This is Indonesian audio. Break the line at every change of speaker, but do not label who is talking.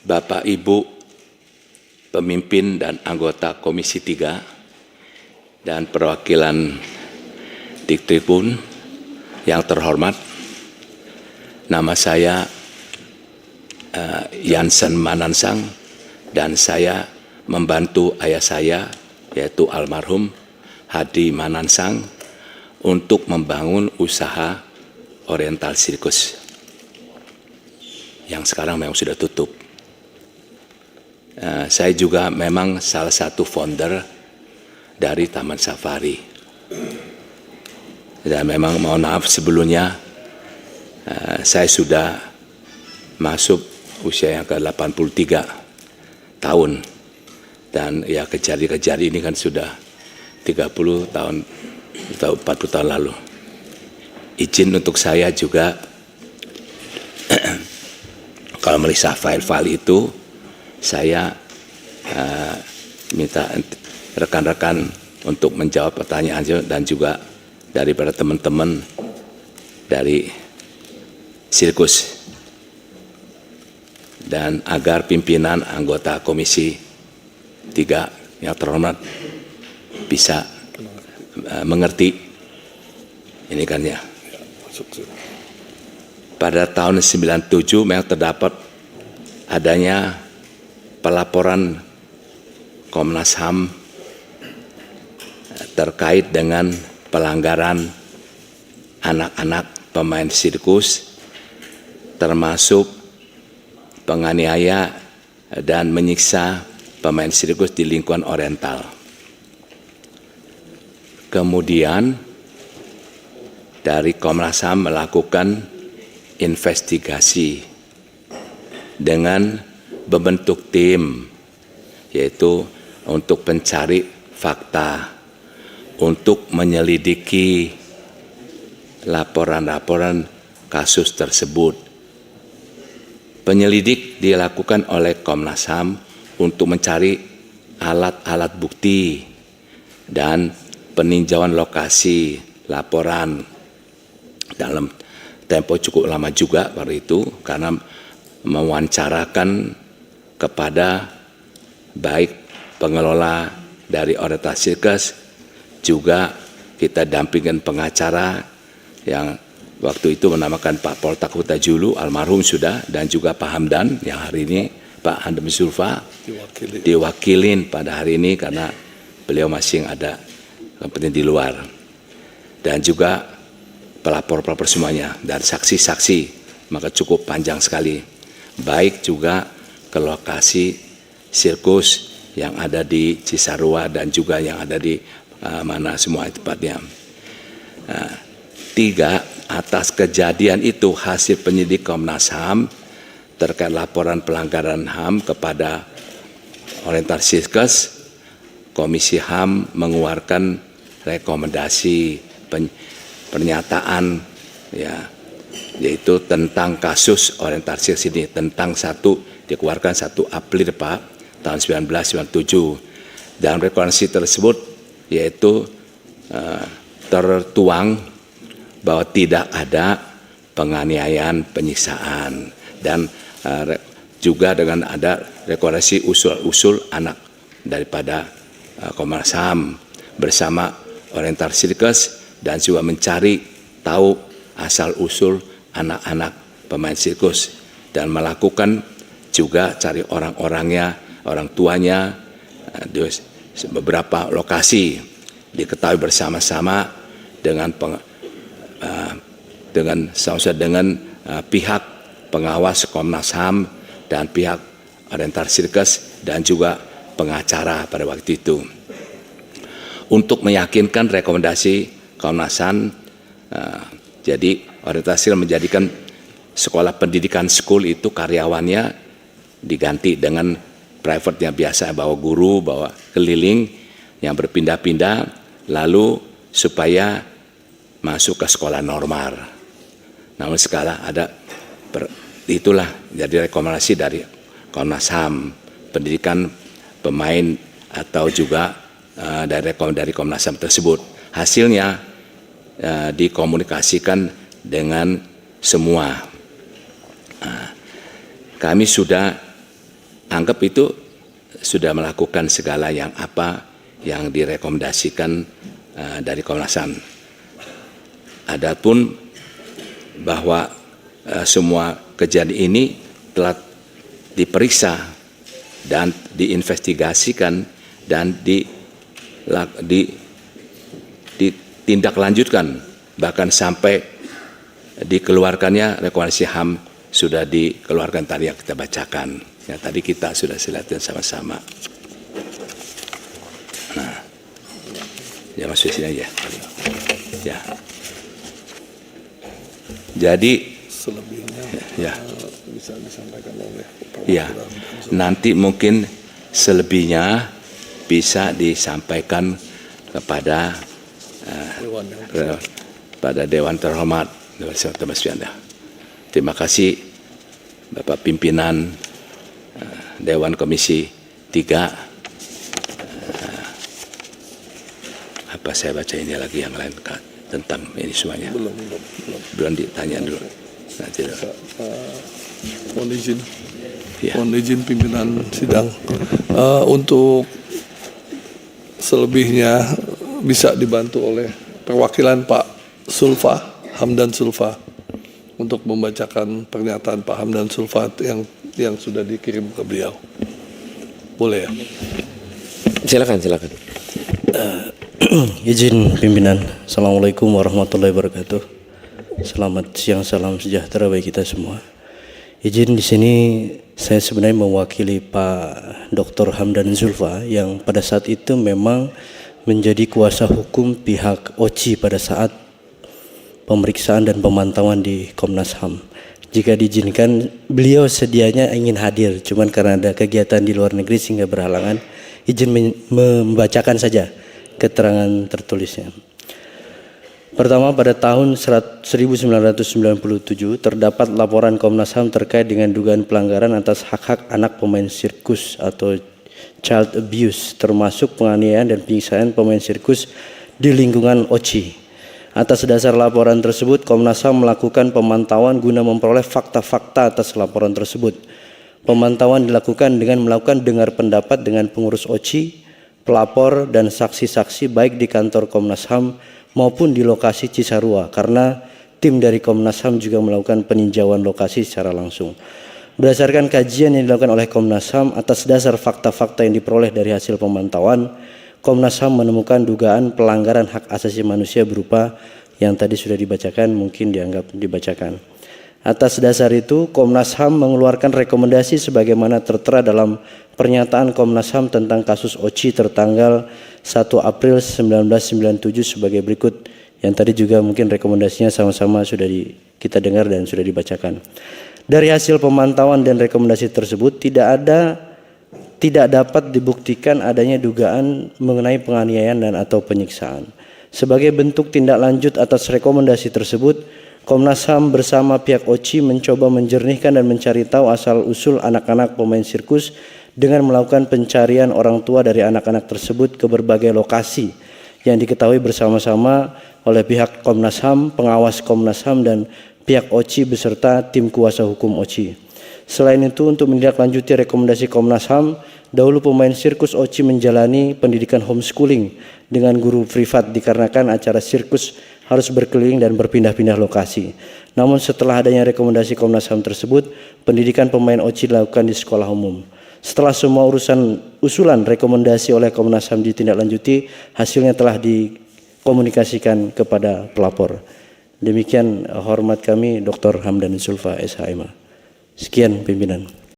Bapak Ibu pemimpin dan anggota Komisi 3 dan perwakilan Diktribun yang terhormat, nama saya Jansen Manansang dan saya membantu ayah saya yaitu almarhum Hadi Manansang untuk membangun usaha Oriental Circus yang sekarang memang sudah tutup. Saya juga memang salah satu founder dari Taman Safari. Dan memang mohon maaf sebelumnya saya sudah masuk usia yang ke-83 tahun. Dan ya kejadian ini kan sudah 30 tahun atau 40 tahun lalu. Izin untuk saya juga kalau melihat file-file itu saya minta rekan-rekan untuk menjawab pertanyaan dan juga daripada teman-teman dari sirkus dan agar pimpinan anggota Komisi 3 yang terhormat bisa mengerti ini kan ya. Pada tahun 97 memang terdapat adanya pelaporan Komnas HAM terkait dengan pelanggaran anak-anak pemain sirkus termasuk penganiaya dan menyiksa pemain sirkus di lingkungan Oriental. Kemudian dari Komnas HAM melakukan investigasi dengan membentuk tim, yaitu untuk mencari fakta, untuk menyelidiki laporan-laporan kasus tersebut. Penyelidik dilakukan oleh Komnas HAM untuk mencari alat-alat bukti dan peninjauan lokasi laporan dalam tempo cukup lama juga pada itu karena mewawancarakan kepada baik pengelola dari Oriental Circus, juga kita dampingkan pengacara yang waktu itu menamakan Pak Poltak Hutajulu, almarhum sudah, dan juga Pak Hamdan yang hari ini Pak Handem Zulfa diwakilin pada hari ini karena beliau masih ada kepentingan di luar, dan juga pelapor-pelapor semuanya dan saksi-saksi, maka cukup panjang sekali, baik juga ke lokasi sirkus yang ada di Cisarua dan juga yang ada di mana semua tempatnya. Tiga, atas kejadian itu hasil penyidik Komnas HAM terkait laporan pelanggaran HAM kepada Oriental Circus, Komisi HAM mengeluarkan rekomendasi pernyataan ya, yaitu tentang kasus Oriental Circus ini, tentang dikeluarkan 1 April Pak tahun 1997. Dalam rekomendasi tersebut yaitu tertuang bahwa tidak ada penganiayaan, penyiksaan, dan juga dengan ada rekomendasi usul-usul anak daripada Komnas HAM bersama Oriental Circus dan juga mencari tahu asal-usul anak-anak pemain sirkus dan melakukan juga cari orang-orangnya, orang tuanya di beberapa lokasi, diketahui bersama-sama dengan pihak pengawas Komnas HAM dan pihak Oriental Circus dan juga pengacara pada waktu itu. Untuk meyakinkan rekomendasi Komnas HAM, jadi Oriental Circus menjadikan sekolah pendidikan school itu karyawannya diganti dengan private yang biasa, bawa guru, bawa keliling yang berpindah-pindah, lalu supaya masuk ke sekolah normal. Namun sekarang itulah jadi rekomendasi dari Komnas HAM, pendidikan pemain atau juga dari Komnas HAM tersebut. Hasilnya dikomunikasikan dengan semua. Kami sudah anggap itu sudah melakukan segala yang apa yang direkomendasikan dari Komnas HAM. Adapun bahwa semua kejadian ini telah diperiksa dan diinvestigasikan dan ditindaklanjutkan, bahkan sampai dikeluarkannya rekomendasi HAM sudah dikeluarkan tadi yang kita bacakan. Ya, tadi kita sudah lihatkan sama-sama. Nah, ya masuk sini aja. Ya. Jadi
selebihnya
ya,
bisa disampaikan oleh
ya, nanti mungkin selebihnya bisa disampaikan kepada pada Dewan Terhormat. Terima kasih Bapak Pimpinan Dewan Komisi 3. Apa saya baca ini lagi yang lain tentang ini semuanya? Belum ditanya dulu. Nanti dulu.
Mohon izin.
Ya.
Mohon izin pimpinan sidang. Untuk selebihnya bisa dibantu oleh perwakilan Pak Sulfa, Hamdan Sulfa, untuk membacakan pernyataan Pak Hamdan Sulfa yang sudah dikirim ke beliau. Boleh ya?
Silakan. Izin pimpinan. Assalamualaikum warahmatullahi wabarakatuh. Selamat siang, salam sejahtera bagi kita semua. Izin di sini saya sebenarnya mewakili Pak Dr. Hamdan Sulfa yang pada saat itu memang menjadi kuasa hukum pihak OCI pada saat pemeriksaan dan pemantauan di Komnas HAM. Jika diizinkan, beliau sedianya ingin hadir, cuman karena ada kegiatan di luar negeri sehingga berhalangan. Izin membacakan saja keterangan tertulisnya. Pertama, pada tahun 1997 terdapat laporan Komnas HAM terkait dengan dugaan pelanggaran atas hak-hak anak pemain sirkus atau child abuse, termasuk penganiayaan dan penyiksaan pemain sirkus di lingkungan OCI. Atas dasar laporan tersebut, Komnas HAM melakukan pemantauan guna memperoleh fakta-fakta atas laporan tersebut. Pemantauan dilakukan dengan melakukan dengar pendapat dengan pengurus OCI, pelapor, dan saksi-saksi baik di kantor Komnas HAM maupun di lokasi Cisarua, karena tim dari Komnas HAM juga melakukan peninjauan lokasi secara langsung. Berdasarkan kajian yang dilakukan oleh Komnas HAM, atas dasar fakta-fakta yang diperoleh dari hasil pemantauan, Komnas HAM menemukan dugaan pelanggaran hak asasi manusia berupa yang tadi sudah dibacakan, mungkin dianggap dibacakan. Atas dasar itu, Komnas HAM mengeluarkan rekomendasi sebagaimana tertera dalam pernyataan Komnas HAM tentang kasus OCI tertanggal 1 April 1997 sebagai berikut, yang tadi juga mungkin rekomendasinya sama-sama sudah kita dengar dan sudah dibacakan. Dari hasil pemantauan dan rekomendasi tersebut tidak dapat dibuktikan adanya dugaan mengenai penganiayaan dan atau penyiksaan. Sebagai bentuk tindak lanjut atas rekomendasi tersebut, Komnas HAM bersama pihak OCI mencoba menjernihkan dan mencari tahu asal-usul anak-anak pemain sirkus dengan melakukan pencarian orang tua dari anak-anak tersebut ke berbagai lokasi yang diketahui bersama-sama oleh pihak Komnas HAM, pengawas Komnas HAM, dan pihak OCI beserta tim kuasa hukum OCI. Selain itu, untuk menindaklanjuti rekomendasi Komnas HAM, dahulu pemain sirkus OCI menjalani pendidikan homeschooling dengan guru privat dikarenakan acara sirkus harus berkeliling dan berpindah-pindah lokasi. Namun setelah adanya rekomendasi Komnas HAM tersebut, pendidikan pemain OCI dilakukan di sekolah umum. Setelah semua usulan rekomendasi oleh Komnas HAM ditindaklanjuti, hasilnya telah dikomunikasikan kepada pelapor. Demikian hormat kami Dr. Hamdan Sulfa, SHMA. Sekian pimpinan.